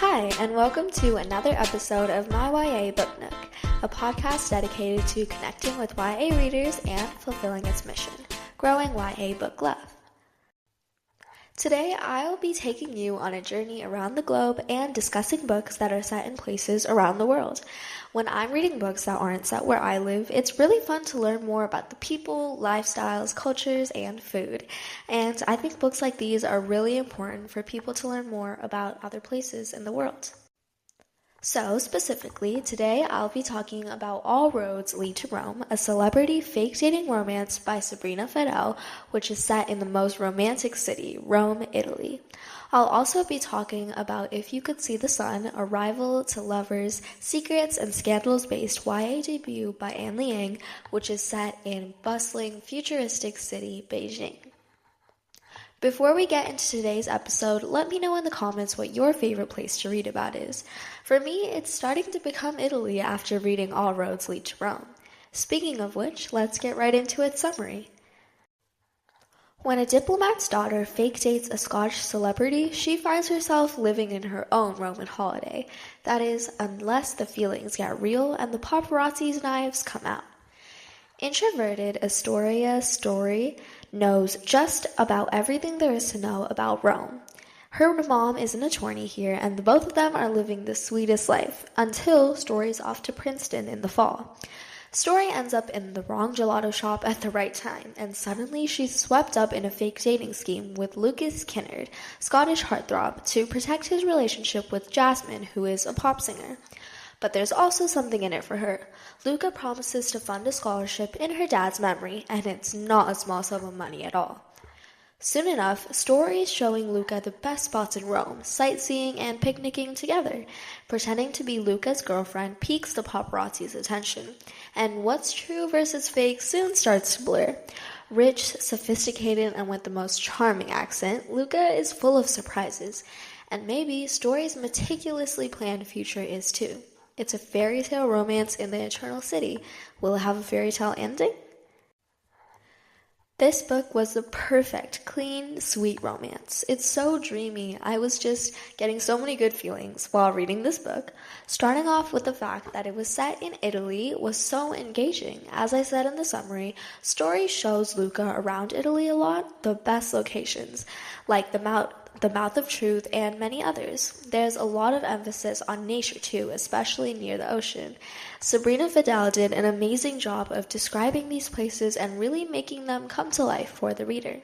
Hi, and welcome to another episode of My YA Book Nook, a podcast dedicated to connecting with YA readers and fulfilling its mission, growing YA book love. Today, I'll be taking you on a journey around the globe and discussing books that are set in places around the world. When I'm reading books that aren't set where I live, it's really fun to learn more about the people, lifestyles, cultures, and food. And I think books like these are really important for people to learn more about other places in the world. So, specifically, today I'll be talking about All Roads Lead to Rome, a celebrity fake dating romance by Sabrina Fedel, which is set in the most romantic city, Rome, Italy. I'll also be talking about If You Could See the Sun, a rival to lovers, secrets, and scandals-based YA debut by Ann Liang, which is set in bustling, futuristic city, Beijing. Before we get into today's episode, let me know in the comments what your favorite place to read about is. For me, it's starting to become Italy after reading All Roads Lead to Rome. Speaking of which, let's get right into its summary. When a diplomat's daughter fake dates a Scottish celebrity, she finds herself living in her own Roman holiday. That is, unless the feelings get real and the paparazzi's knives come out. Introverted Astoria Story knows just about everything there is to know about Rome. Her mom is an attorney here, and the both of them are living the sweetest life, until Story's off to Princeton in the fall. Story ends up in the wrong gelato shop at the right time, and suddenly she's swept up in a fake dating scheme with Lucas Kinnard, Scottish heartthrob, to protect his relationship with Jasmine, who is a pop singer. But there's also something in it for her. Luca promises to fund a scholarship in her dad's memory, and it's not a small sum of money at all. Soon enough, Story is showing Luca the best spots in Rome, sightseeing and picnicking together. Pretending to be Luca's girlfriend piques the paparazzi's attention, and what's true versus fake soon starts to blur. Rich, sophisticated, and with the most charming accent, Luca is full of surprises, and maybe Story's meticulously planned future is too. It's a fairy tale romance in the Eternal City. Will it have a fairy tale ending? This book was the perfect, clean, sweet romance. It's so dreamy. I was just getting so many good feelings while reading this book. Starting off with the fact that it was set in Italy was so engaging. As I said in the summary, Story shows Luca around Italy a lot, the best locations, like the Mouth of Truth, and many others. There's a lot of emphasis on nature too, especially near the ocean. Sabrina Fedel did an amazing job of describing these places and really making them come to life for the reader.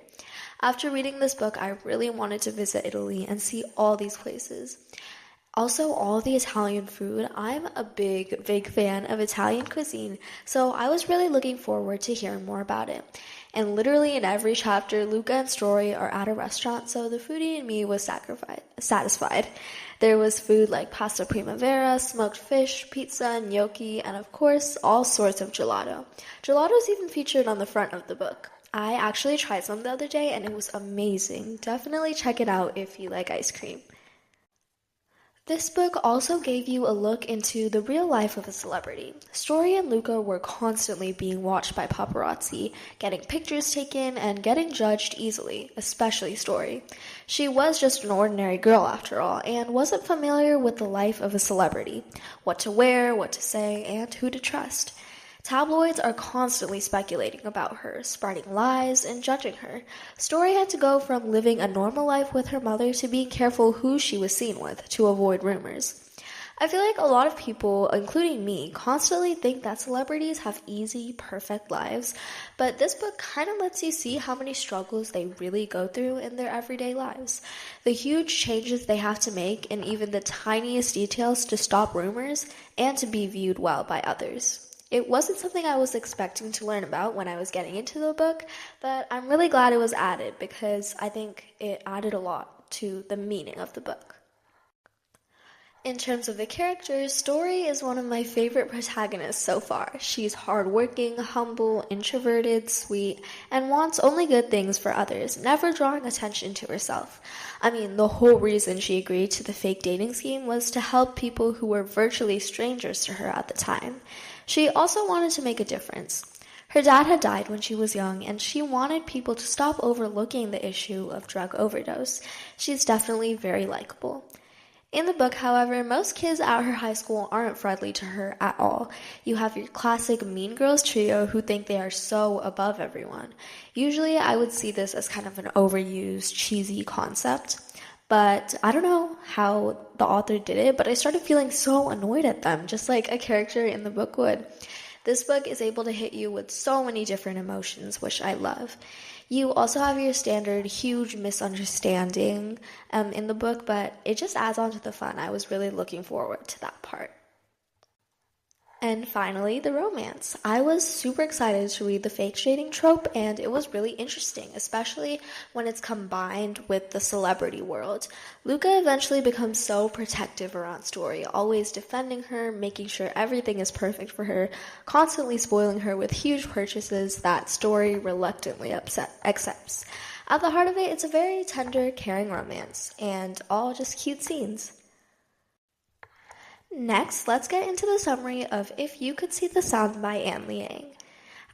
After reading this book, I really wanted to visit Italy and see all these places. Also, all the Italian food. I'm a big fan of Italian cuisine, so I was really looking forward to hearing more about it. And literally in every chapter, Luca and Story are at a restaurant, so the foodie in me was satisfied. There was food like pasta primavera, smoked fish, pizza, gnocchi, and of course, all sorts of gelato. Gelato's even featured on the front of the book. I actually tried some the other day, and it was amazing. Definitely check it out if you like ice cream. This book also gave you a look into the real life of a celebrity. Story and Luca were constantly being watched by paparazzi, getting pictures taken, and getting judged easily, especially Story. She was just an ordinary girl after all, and wasn't familiar with the life of a celebrity, what to wear, what to say, and who to trust. Tabloids are constantly speculating about her, spreading lies, and judging her. Story had to go from living a normal life with her mother to being careful who she was seen with to avoid rumors. I feel like a lot of people, including me, constantly think that celebrities have easy, perfect lives, but this book kind of lets you see how many struggles they really go through in their everyday lives. The huge changes they have to make in even the tiniest details to stop rumors and to be viewed well by others. It wasn't something I was expecting to learn about when I was getting into the book, but I'm really glad it was added because I think it added a lot to the meaning of the book. In terms of the characters, Story is one of my favorite protagonists so far. She's hardworking, humble, introverted, sweet, and wants only good things for others, never drawing attention to herself. I mean, the whole reason she agreed to the fake dating scheme was to help people who were virtually strangers to her at the time. She also wanted to make a difference. Her dad had died when she was young, and she wanted people to stop overlooking the issue of drug overdose. She's definitely very likable. In the book, however, most kids at her high school aren't friendly to her at all. You have your classic mean girls trio who think they are so above everyone. Usually, I would see this as kind of an overused, cheesy concept, but I don't know how the author did it, but I started feeling so annoyed at them, just like a character in the book would. This book is able to hit you with so many different emotions, which I love. You also have your standard huge misunderstanding in the book, but it just adds on to the fun. I was really looking forward to that part. And finally, the romance. I was super excited to read the fake shading trope, and it was really interesting, especially when it's combined with the celebrity world. Luca eventually becomes so protective around Story, always defending her, making sure everything is perfect for her, constantly spoiling her with huge purchases that Story reluctantly accepts. At the heart of it, it's a very tender, caring romance, and all just cute scenes. Next, let's get into the summary of If You Could See the Sun by Ann Liang.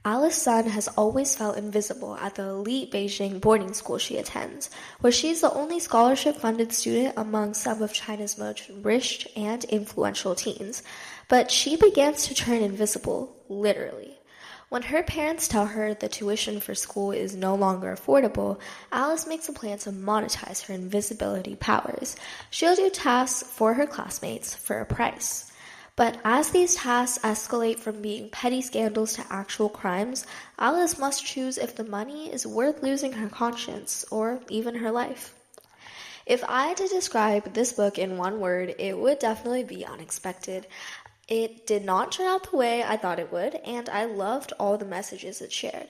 Alice Sun has always felt invisible at the elite Beijing boarding school she attends, where she is the only scholarship-funded student among some of China's most rich and influential teens. But she begins to turn invisible, literally. When her parents tell her the tuition for school is no longer affordable, Alice makes a plan to monetize her invisibility powers. She'll do tasks for her classmates for a price. But as these tasks escalate from being petty scandals to actual crimes, Alice must choose if the money is worth losing her conscience or even her life. If I had to describe this book in one word, it would definitely be unexpected. It did not turn out the way I thought it would, and I loved all the messages it shared.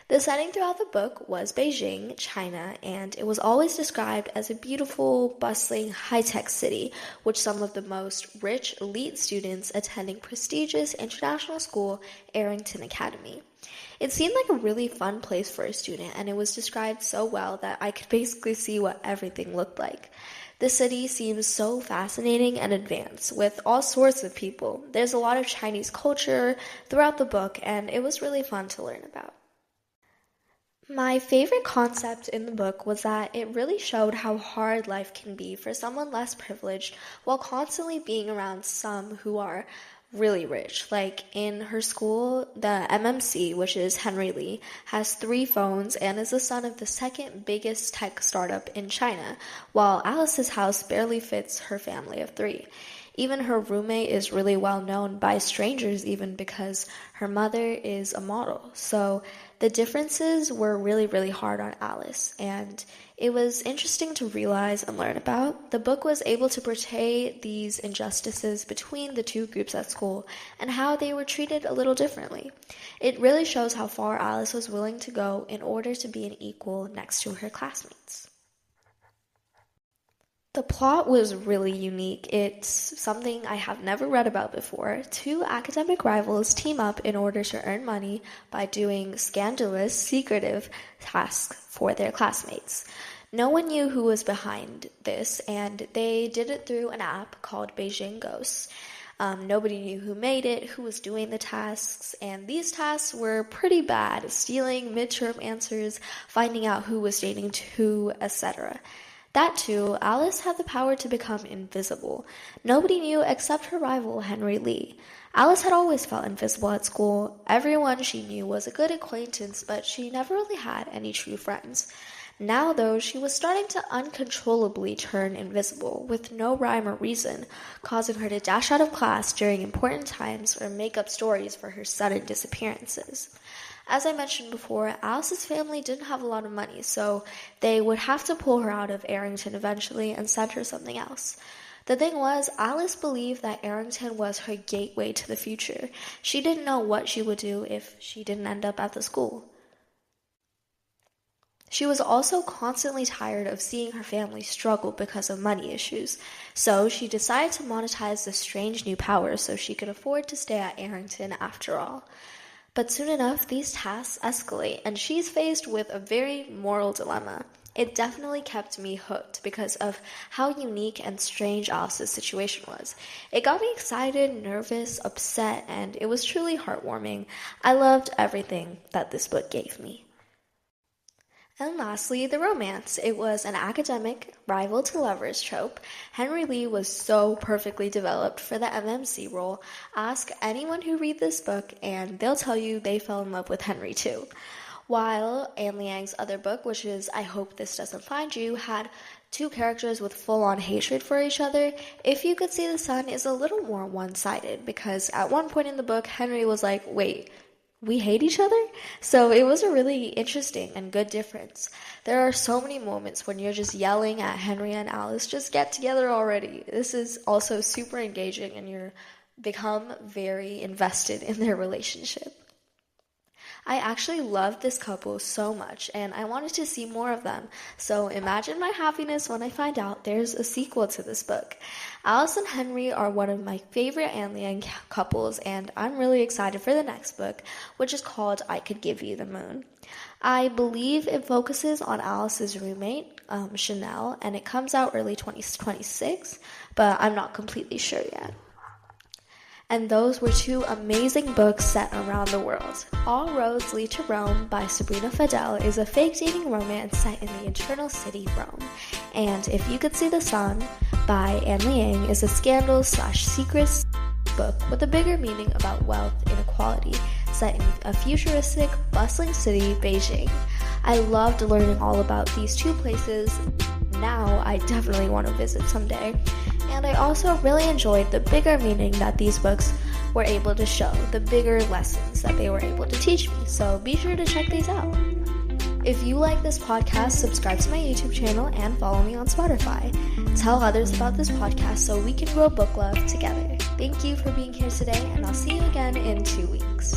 The setting throughout the book was Beijing, China, and it was always described as a beautiful, bustling, high-tech city, which some of the most rich, elite students attending prestigious international school, Arrington Academy. It seemed like a really fun place for a student, and it was described so well that I could basically see what everything looked like. The city seems so fascinating and advanced, with all sorts of people. There's a lot of Chinese culture throughout the book, and it was really fun to learn about. My favorite concept in the book was that it really showed how hard life can be for someone less privileged while constantly being around some who are really rich. Like in her school, the MMC, which is Henry Lee, has 3 phones and is the son of the second biggest tech startup in China, while Alice's house barely fits her family of 3. Even her roommate is really well known by strangers even because her mother is a model. So the differences were really, really hard on Alice, and it was interesting to realize and learn about. The book was able to portray these injustices between the two groups at school and how they were treated a little differently. It really shows how far Alice was willing to go in order to be an equal next to her classmates. The plot was really unique. It's something I have never read about before. 2 academic rivals team up in order to earn money by doing scandalous, secretive tasks for their classmates. No one knew who was behind this, and they did it through an app called Beijing Ghosts. Nobody knew who made it, who was doing the tasks, and these tasks were pretty bad. Stealing midterm answers, finding out who was dating who, etc. That too, Alice had the power to become invisible. Nobody knew except her rival, Henry Lee. Alice had always felt invisible at school. Everyone she knew was a good acquaintance, but she never really had any true friends. Now, though, she was starting to uncontrollably turn invisible, with no rhyme or reason, causing her to dash out of class during important times or make up stories for her sudden disappearances. As I mentioned before, Alice's family didn't have a lot of money, so they would have to pull her out of Arrington eventually and send her something else. The thing was, Alice believed that Arrington was her gateway to the future. She didn't know what she would do if she didn't end up at the school. She was also constantly tired of seeing her family struggle because of money issues, so she decided to monetize this strange new power so she could afford to stay at Arrington after all. But soon enough, these tasks escalate, and she's faced with a very moral dilemma. It definitely kept me hooked because of how unique and strange Alice's situation was. It got me excited, nervous, upset, and it was truly heartwarming. I loved everything that this book gave me. And lastly, the romance. It was an academic rival to lovers trope. Henry Lee was so perfectly developed for the MMC role. Ask anyone who read this book and they'll tell you they fell in love with Henry too. While Ann Liang's other book, which is I Hope This Doesn't Find You, had two characters with full-on hatred for each other, If You Could See the Sun is a little more one-sided because at one point in the book, Henry was like, wait, we hate each other? So it was a really interesting and good difference. There are so many moments when you're just yelling at Henry and Alice, just get together already. This is also super engaging and you're become very invested in their relationship. I actually loved this couple so much and I wanted to see more of them. So imagine my happiness when I find out there's a sequel to this book. Alice and Henry are one of my favorite Ann Liang couples and I'm really excited for the next book, which is called I Could Give You the Moon. I believe it focuses on Alice's roommate, Chanel, and it comes out early 2026, but I'm not completely sure yet. And those were two amazing books set around the world. All Roads Lead to Rome by Sabrina Fedel is a fake dating romance set in the eternal city Rome. And If You Could See the Sun by Ann Liang is a scandal/secret book with a bigger meaning about wealth inequality set in a futuristic, bustling city, Beijing. I loved learning all about these two places. Now I definitely want to visit someday. And I also really enjoyed the bigger meaning that these books were able to show, the bigger lessons that they were able to teach me. So be sure to check these out. If you like this podcast, subscribe to my YouTube channel and follow me on Spotify. Tell others about this podcast so we can grow book love together. Thank you for being here today, and I'll see you again in 2 weeks.